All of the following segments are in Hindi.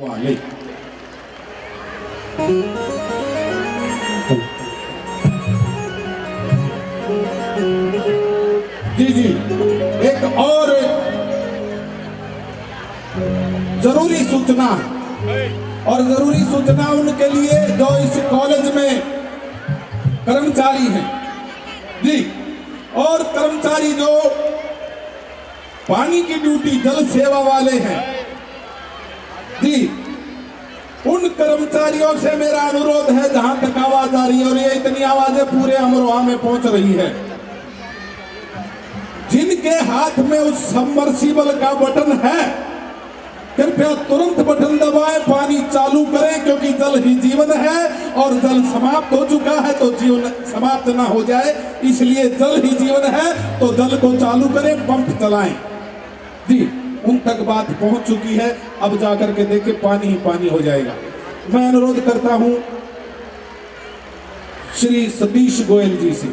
वाले। जी जी, एक और जरूरी सूचना है, और जरूरी सूचना उनके लिए जो इस कॉलेज में कर्मचारी हैं जी, और कर्मचारी जो पानी की ड्यूटी जल सेवा वाले हैं जी, उन कर्मचारियों से मेरा अनुरोध है, जहां तक आवाज आ रही है, और ये इतनी आवाजें पूरे अमरोहा में पहुंच रही है, जिनके हाथ में उस सबमर्सिबल का बटन है, कृपया तुरंत बटन दबाएं, पानी चालू करें, क्योंकि जल ही जीवन है, और जल समाप्त हो चुका है तो जीवन समाप्त ना हो जाए, इसलिए जल ही जीवन है, तो जल को चालू करें, पंप चलाएं जी। उन तक बात पहुंच चुकी है, अब जाकर के देखें, पानी ही पानी हो जाएगा। मैं अनुरोध करता हूं श्री सतीश गोयल जी से,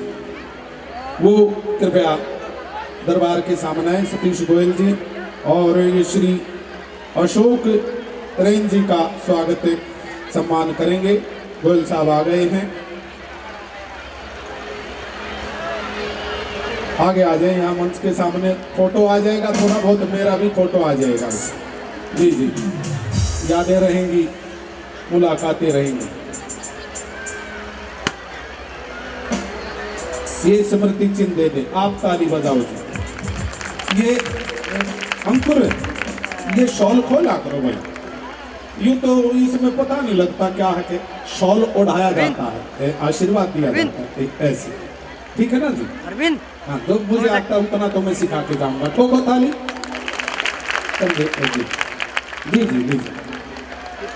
वो कृपया दरबार के सामने आए, सतीश गोयल जी, और ये श्री अशोक रेन जी का स्वागत सम्मान करेंगे। गोयल साहब आ गए हैं, आगे आ जाए, यहाँ मंच के सामने फोटो आ जाएगा, थोड़ा बहुत मेरा भी फोटो आ जाएगा जी जी, यादें रहेंगी, मुलाकातें रहेंगी। ये स्मृति चिन्ह दे दे, आप ताली बजाओ जी। ये अंकुर, ये शॉल खोला करो भाई, यूं तो इसमें पता नहीं लगता क्या है कि शॉल ओढ़ाया जाता है, आशीर्वाद दिया जाता है, ऐसे, ठीक है ना जी अरविंद? हाँ, जो मुझे आता उतना तो मैं सिखा के जाऊंगा। ठोको ताली जी जी जी जी,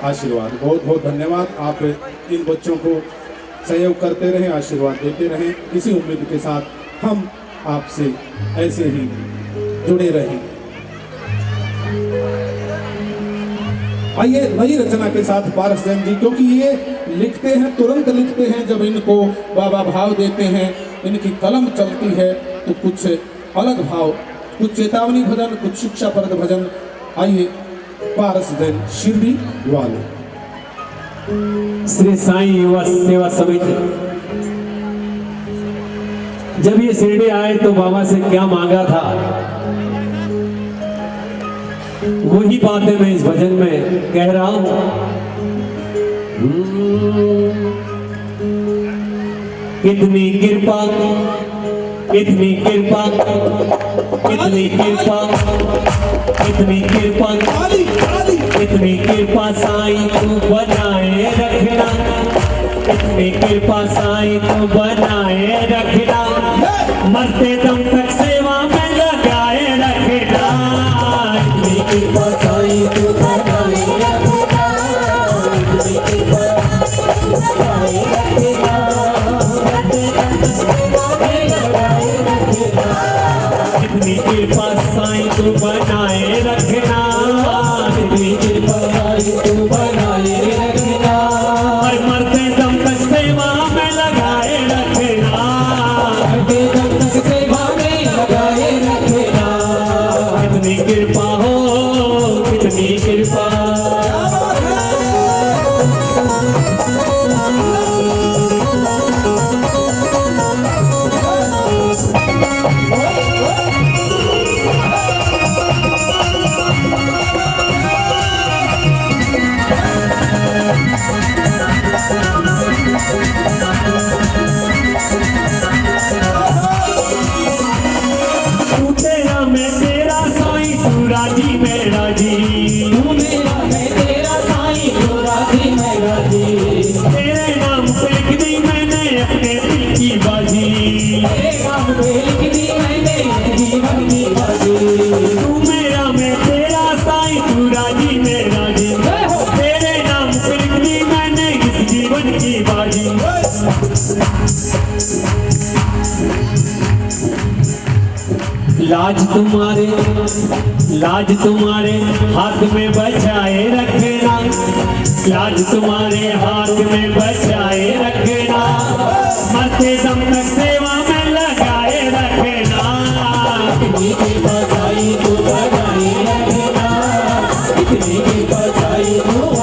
आशीर्वाद, बहुत बहुत धन्यवाद। आप इन बच्चों को सहयोग करते रहें, आशीर्वाद देते रहें, इसी उम्मीद के साथ हम आपसे ऐसे ही जुड़े रहेंगे। आइए नई रचना के साथ पारस जैन जी, क्योंकि ये लिखते हैं, तुरंत लिखते हैं, जब इनको बाबा भाव देते हैं, इनकी कलम चलती है तो कुछ अलग भाव, कुछ चेतावनी भजन, कुछ शिक्षाप्रद भजन। आइए पारस जैन, शिरडी वाले। श्री साईं युवा सेवा समिति, जब ये शिरडी आए तो बाबा से क्या मांगा था, वही बातें मैं इस भजन में कह रहा हूं। कितनी कृपा, कितनी कृपा, कितनी कृपा, कितनी कृपा, कितनी कृपा साईं तू बनाए रखना, कितनी कृपा साईं तू बनाए रखना, मरते दम तक सेवा में लगाए रखना, कितनी कृपा साईं तू बनाए रखना, कितनी कृपा बनाए रखना, कितनी कृपा साईं तू बनाए रखना, कितनी कृपा साईं तू बनाए रखना, और मरते दम तक सेवा में लगाए रखना, मरते दम तक सेवा में लगाए रखना, कितनी कृपा हो, कितनी कृपा। राजी में राजी, तू मेरा मैं तेरा साईं, तू राजी में राजी, तेरे नाम पे लिख दी मैंने अपने दिल की बाजी, तेरे नाम पे लिख दी मैंने जीवन की बाजी, तू मेरा मैं तेरा साईं, तू राजी में राजी, तेरे नाम पे लिख दी मैंने इस जीवन की बाजी। लाज तुम्हारे, लाज तुम्हारे हाथ में बचाए रखना, लाज तुम्हारे हाथ में बचाए रखना, मरते दम तक सेवा में लगाए रखना, कितनी की बचाई तू बनाए रखना, कितनी की बचाई तू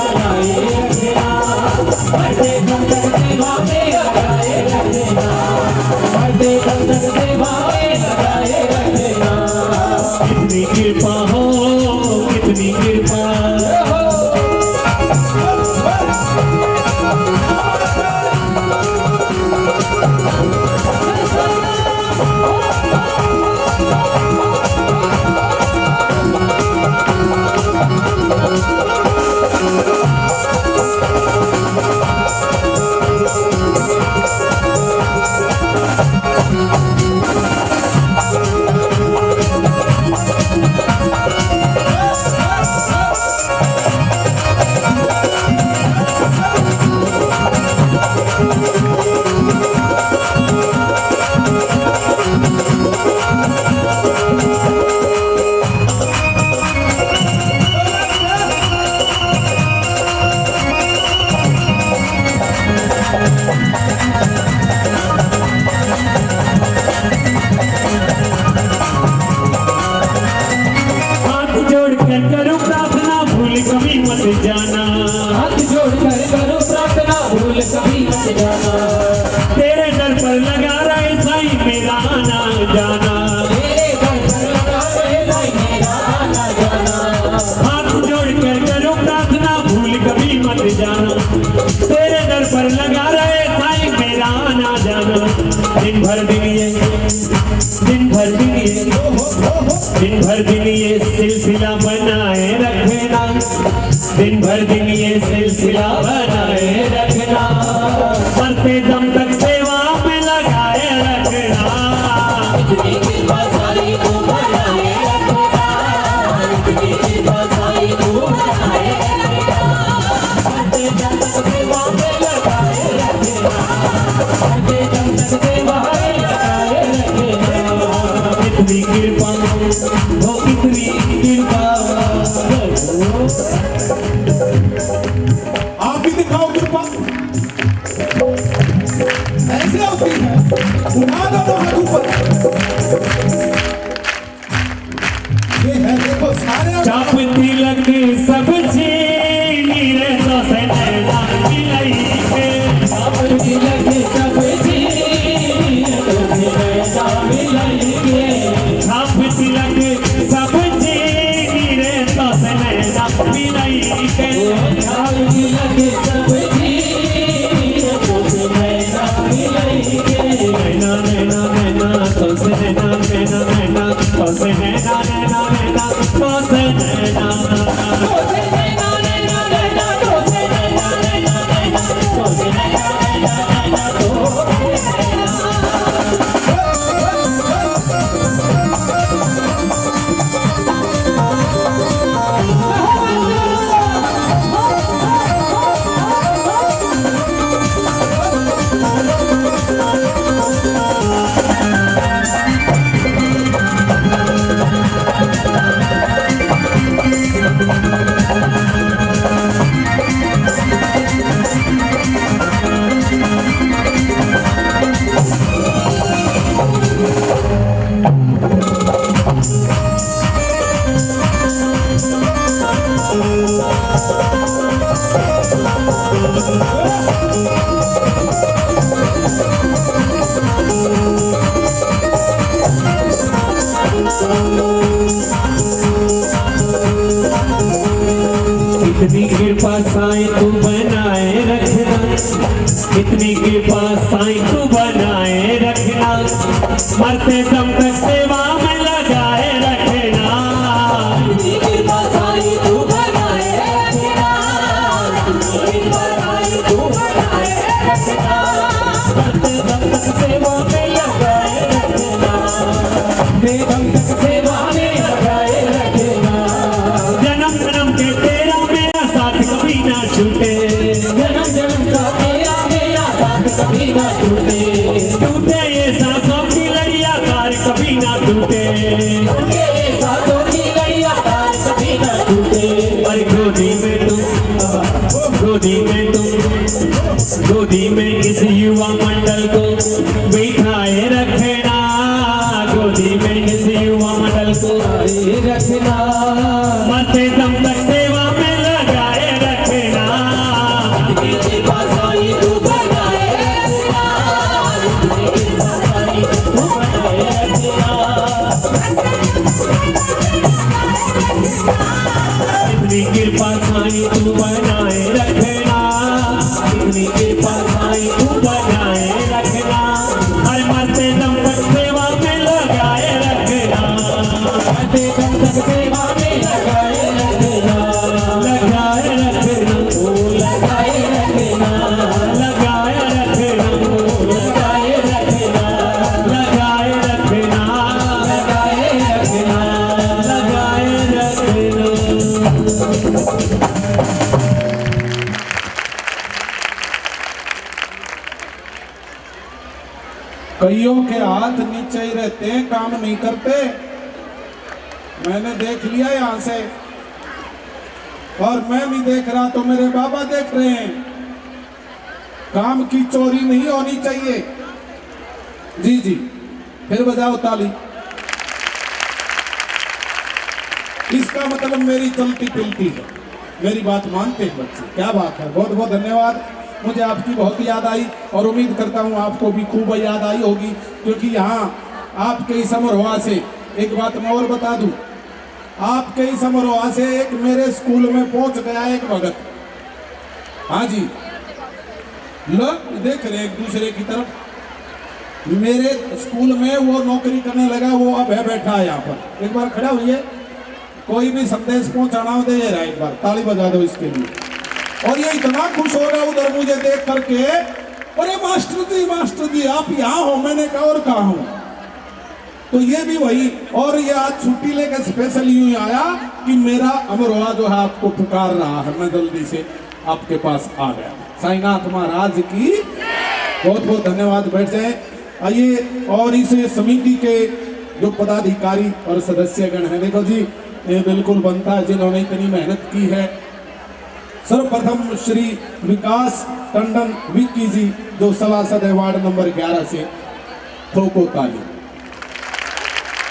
मत जाना, हाथ जोड़कर करो प्रार्थना, भूल कभी मत जाना। तेरे दर पर लगा रहे साईं मेरा आना जाना, तेरे दर पर लगा रहे साईं मेरा आना जाना। हाथ जोड़कर करो प्रार्थना, भूल कभी मत जाना, तेरे दर पर लगा रहे साईं मेरा आना जाना। दिन भर दिन ये सिलसिला बनाए रखना, दिन भर दिन ये सिलसिला बनाए रखना, मरते दम तक सेवा में लगाए रखना। इतनी कृपा साईं तू बनाए रखना, इतनी कृपा साईं तू बनाए रखना, मरते दम तक सेवा में लगाए रखना, मरते दम तक सेवा में लगाए रखना। इतनी कृपा हो, इतनी कृपा आप ही दिखाओ कृपा, ऐसे होती है। उठा दो हाथ ऊपर, ये है देखो सारे चाप तिलक सब चीनी रे तो से नैना मिलाई के, चाप तिलक सब चीनी तो से नैना मिलाई के, चाप तिलक सब चीनी रे तो से नैना मिलाई के, चाप तिलक सब चीनी तो से नैना मिलाई के। नैना नैना नैना तो से नैना नैना नैना तो से नैना नैना नैना तो से नैना। इतनी कृपा साईं तू बनाए रखना, इतनी कृपा साईं तू बनाए रखना, मरते दम तक सेवा में लगाए रखना। इतनी कृपा साईं तू बनाए रखना, इतनी कृपा साईं तू बनाए रखना, मरते दम तक सेवा में लगाए रखना, मरते दम तक सेवा में लगाए रखना। जन्म जन्म के तेरा मेरा साथ कभी ना छूटे, जन्म जन्म का तेरा मेरा साथ कभी ना टूटे, टूटे ये सांसों की लड़िया तार कभी ना टूटे, टूटे ये सांसों की लड़ियां तार कभी ना टूटे। अरे गोदी में तुम, गोदी में तुम, गोदी में इस युवा मंडल को बैठाए रखना, गोदी में इस युवा मंडल को बनाए रखना, मरते दम तक सेवा में लगाए रखना। इतनी कृपा साईं तू बनाए रखना, इतनी कृपा साईं तू बनाए रखना, इतनी कृपा साईं तू बनाए रखना, इतनी कृपा साईं तू बनाए रखना, हर मरते दम तक सेवा में लगाए रखना, मरते दम तक सेवा में लगाए रखना, लगाए रखना, लगाए रखना, लगाए रखना, लगाए रखना, लगाए रखना, लगाए रखना। लगाए रखना। कईयों के हाथ नीचे ही रहते हैं, काम नहीं करते। मैंने देख लिया यहाँ से, और मैं नहीं देख रहा तो मेरे बाबा देख रहे हैं। काम की चोरी नहीं होनी चाहिए। जी जी, फिर बजाओ ताली। इसका मतलब मेरी चलती फिरती है। मेरी बात मानते हैं बच्चे, क्या बात है, बहुत बहुत धन्यवाद। मुझे आपकी बहुत याद आई और उम्मीद करता हूँ आपको भी खूब याद आई होगी, क्योंकि यहाँ आपके इस समारोह से एक बात मैं और बता दूं, आपके इस समारोह से एक मेरे स्कूल में पहुंच गया एक भगत। हाँ जी, लोग देख रहे एक दूसरे की तरफ, मेरे स्कूल में वो नौकरी करने लगा, वो अब है बैठा है यहाँ पर। एक बार खड़ा हुई है, कोई भी संदेश पहुंचाना हो दे रहा है, एक बार ताली बजा दो इसके लिए। और ये इतना खुश हो रहा उधर मुझे देख करके, अरे मास्टर जी आप यहाँ हो। मैंने कहा और कहा हूँ, तो ये भी वही। और ये आज छुट्टी लेकर स्पेशल यूं आया कि मेरा अमरोहा जो है आपको पुकार रहा है, मैं जल्दी से आपके पास आ गया। साईनाथ महाराज की बहुत बहुत धन्यवाद। बैठ जाए। आइए, और इस समिति के जो पदाधिकारी और सदस्यगण हैं, देखो जी ये बिल्कुल बनता है जिन्होंने इतनी मेहनत की है। सर्वप्रथम श्री विकास टंडन विक्की जी, जो सभासद है वार्ड नंबर 11 से, ठोको ताली,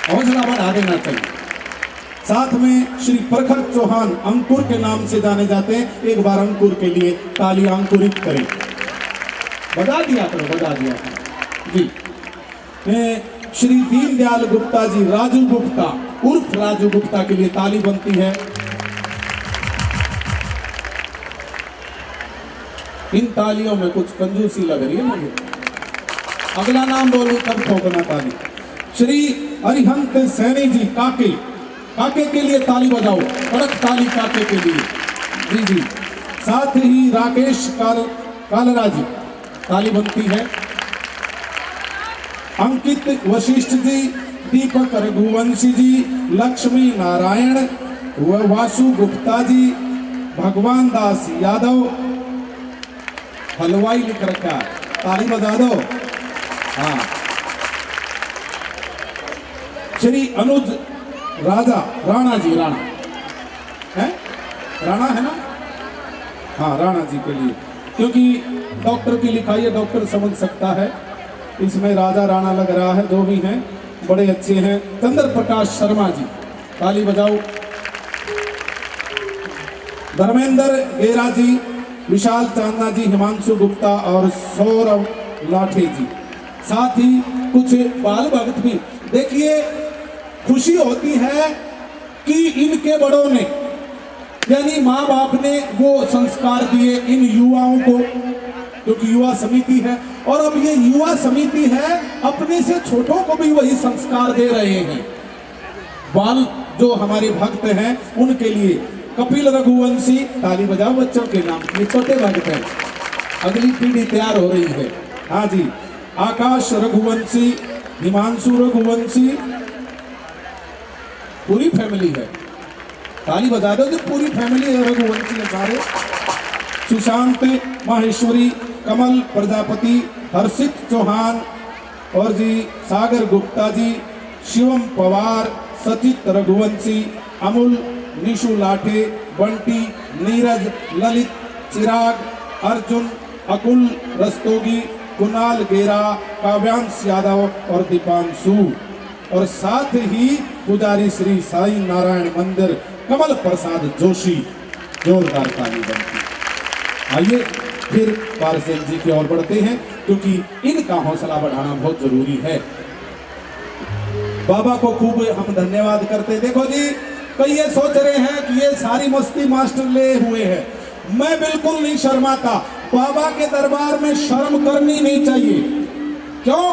हौसला बढ़ा देना चाहिए। साथ में श्री प्रखर चौहान अंकुर के नाम से जाने जाते हैं, एक बार अंकुर के लिए ताली अंकुरित करें। बजा दिया करो, बजा दिया करो जी। श्री दीनदयाल गुप्ता जी, राजू गुप्ता उर्फ राजू गुप्ता के लिए ताली बनती है। इन तालियों में कुछ कंजूसी लग रही है मुझे, अगला नाम बोलूं तब ठोकना ताली। श्री अरिहंत सैनी जी काके के लिए ताली बजाओ, कड़क ताली काके के लिए जी जी। साथ ही राकेश कालरा जी, ताली बनती है। अंकित वशिष्ठ जी, दीपक रघुवंशी जी, लक्ष्मी नारायण, वासु गुप्ता जी, भगवान दास यादव, हलवाई लिख रखा, ताली बजा दो। हाँ, श्री अनुज राणा जी, राणा है ना, हाँ राणा जी के लिए, क्योंकि डॉक्टर की लिखाई है, डॉक्टर समझ सकता है, इसमें राजा राणा लग रहा है। जो भी हैं बड़े अच्छे हैं। चंद्र प्रकाश शर्मा जी, ताली बजाओ। धर्मेंद्र गेरा जी, विशाल चांदना जी, हिमांशु गुप्ता और सौरभ लाठे जी। साथ ही कुछ बाल भक्त भी। देखिए खुशी होती है कि इनके बड़ों ने, यानी माँ बाप ने वो संस्कार दिए इन युवाओं को, क्योंकि युवा समिति है, और अब ये युवा समिति है अपने से छोटों को भी वही संस्कार दे रहे हैं। बाल जो हमारे भक्त हैं उनके लिए कपिल रघुवंशी, ताली बजाओ बच्चों के नाम, ये छोटे भक्त हैं, अगली पीढ़ी तैयार हो रही है। हाँ जी, आकाश रघुवंशी, हिमांशु रघुवंशी, पूरी फैमिली है, ताली बजा दो जो पूरी फैमिली है, रघुवंशी है सारे। सुशांत माहेश्वरी, कमल प्रजापति, हर्षित चौहान और जी सागर गुप्ता जी, शिवम पवार, सचित रघुवंशी, अमूल, निशु लाठे, बंटी, नीरज, ललित, चिराग, अर्जुन, अकुल रस्तोगी, कुणाल गेरा, काव्यांश यादव और दीपांशु, और साथ ही पुजारी श्री साई नारायण मंदिर कमल प्रसाद जोशी। जोरदार ताली बनती। आइए फिर पारसेन जी की ओर बढ़ते हैं, क्योंकि इनका हौसला बढ़ाना बहुत जरूरी है। बाबा को खूब हम धन्यवाद करते। देखो जी, कई ये सोच रहे हैं कि ये सारी मस्ती मास्टर ले हुए हैं, मैं बिल्कुल नहीं शर्माता। बाबा के दरबार में शर्म करनी नहीं चाहिए। क्यों?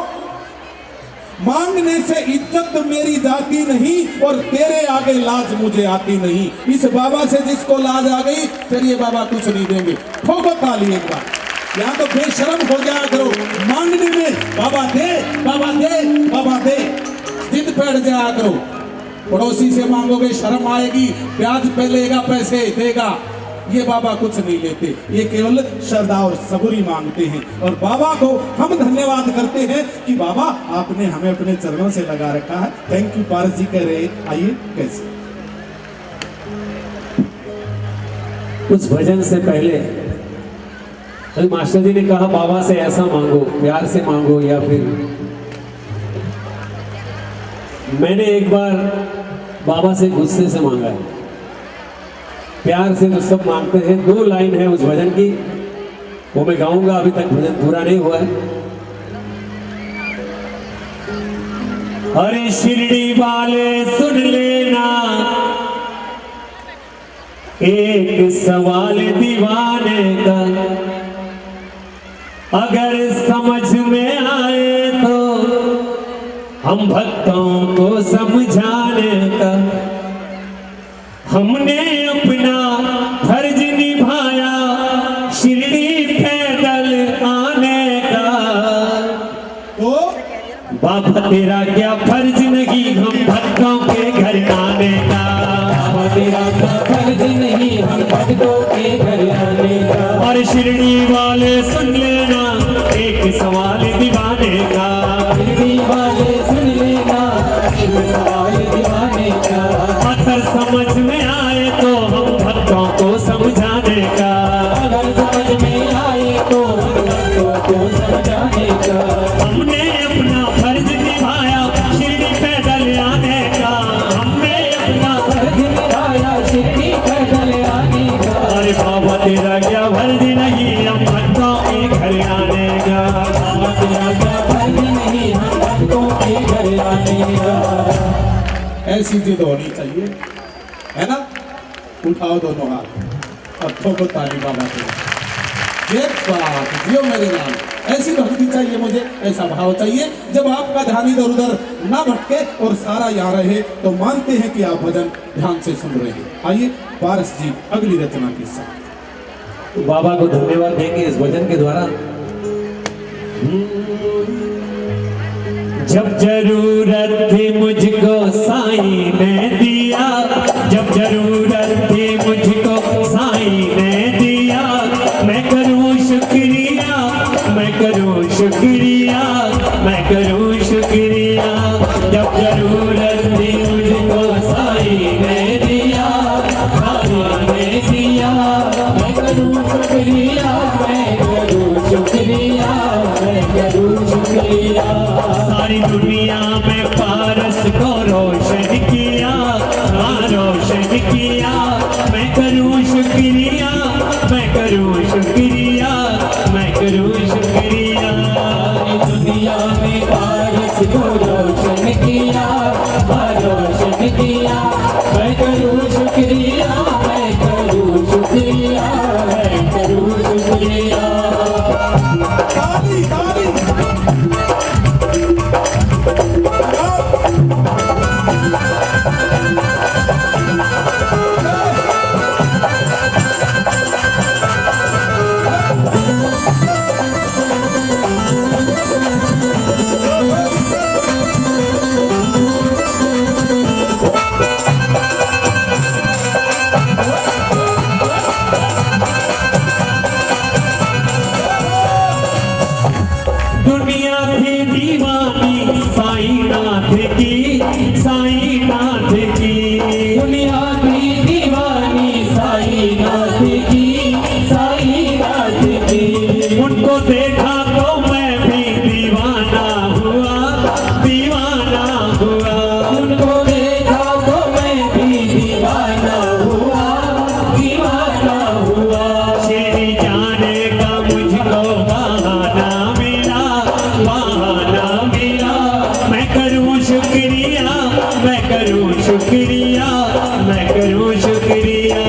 मांगने से इज्जत मेरी जाती नहीं और तेरे आगे लाज मुझे आती नहीं। इस बाबा से जिसको लाज आ गई, फिर ये बाबा कुछ नहीं देंगे। ठोको ताली एक बार। यहाँ तो बेशरम हो जाया करो मांगने में, बाबा दे बाबा दे बाबा दे, जिद बैठ जाया करो। पड़ोसी से मांगोगे शर्म आएगी, ब्याज पे लेगा, पैसे देगा। ये बाबा कुछ नहीं लेते, ये केवल श्रद्धा और सबूरी मांगते हैं। और बाबा को हम धन्यवाद करते हैं कि बाबा आपने हमें अपने चरणों से लगा रखा है। Thank you. पारस जी कह रहे, आइए कैसे। उस भजन से पहले तो मास्टर जी ने कहा बाबा से ऐसा मांगो, प्यार से मांगो, या फिर मैंने एक बार बाबा से गुस्से से मांगा है। प्यार से तो सब मांगते हैं। 2 लाइन है उस भजन की, वो मैं गाऊंगा, अभी तक भजन पूरा नहीं हुआ है। अरे शिरडी वाले सुन लेना, एक सवाल दीवाने का, अगर समझ में आए तो हम भक्तों को समझाने का। हमने अपना फर्ज निभाया शिरडी पैदल आने का। तो बाबा तेरा क्या फर्ज नहीं हम भक्तों के घर आने का। बाबा तेरा क्या फर्ज नहीं हम भक्तों के घर आने का। और शिरडी वाले सुन लेना, एक सवाल दीवाने का। शिरडी वाले सुन लेना, एक सवाल दीवाने का। अगर समझ में आए तो हम भक्तों को समझाने का। अगर समझ में आए तो हम भक्तों को समझाने का। हमने अपना फर्ज निभाया शिरडी पैदल आने का। हमने अपना फर्ज निभाया शिरडी पैदल आने का। अरे बाबा तेरा क्या फर्ज नहीं हम भक्तों के घर आने का। बाबा तेरा क्या फर्ज नहीं हम भक्तों के घर आने का। ऐसी जिद होनी चाहिए, है ना? उठाओ दोनों हाथ, हथों को ताली बाबा को। ये बात जियो मेरे नाम, ऐसी भक्ति चाहिए मुझे, ऐसा भाव चाहिए। जब आपका ध्यान इधर उधर ना भटके और सारा यहाँ रहे तो मानते हैं कि आप भजन ध्यान से सुन रहे हैं। आइए पारस जी अगली रचना के साथ। बाबा को धन्यवाद देंगे इस भजन के द्वारा। जब जरूरत थी मुझको साईं ने दिया, जब जरूरत थी मुझको साईं ने दिया। मैं करूं शुक्रिया, मैं करूं शुक्रिया, मैं करूं शुक्रिया। जब जरूरत थी मुझको साईं ने दिया, साईं ने दिया। मैं करूं शुक्रिया, मैं करूं शुक्रिया, मैं करूं शुक्रिया। सारी दुनिया में पारस को रोशन किया, हाँ रोशन किया। मैं करूं शुक्रिया, मैं करूं शुक्रिया, मैं करूं शुक्रिया। सारी दुनिया में पारस को रोशन किया, हाँ रोशन किया। मैं करूं शुक्रिया, मैं करूं शुक्रिया, मैं करूं शुक्रिया। ताली ताली दुनिया थी दीवानी साईनाथ की, साईनाथ की। दुनिया की दीवानी साईनाथ की, साईनाथ की। उनको देखा तो मैं भी दीवाना हुआ, दीवाना हुआ। उनको देखा तो मैं भी दीवाना हुआ, दीवाना हुआ। शिरडी जाने का मुझको बहाना मिला, बहाना मिला। मैं करूं शुक्रिया, मैं करूं शुक्रिया, मैं करूं शुक्रिया।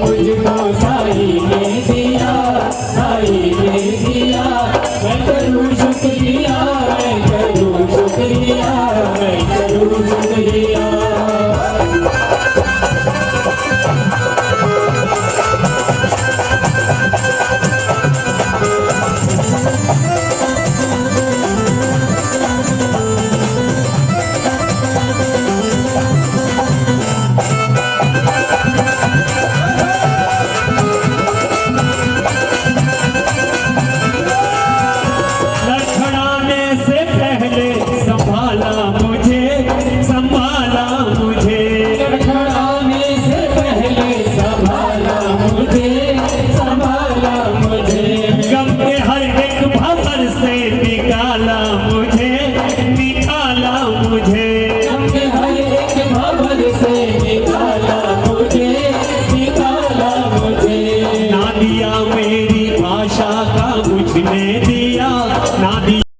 मुझको साईं ने दिया, साईं ने दिया। मैं करूं शुक्रिया, मैं करूं शुक्रिया, मैं करूं शुक्रिया। लड़खड़ाने से पहले संभाला मुझे, संभाला मुझे। लड़खड़ाने से पहले संभाला मुझे, संभाला मुझे। गम के हर एक भंवर से निकाला मुझे, निकाला मुझे। गम के हर एक भंवर से निकाला मुझे, दिया मेरी भाषा का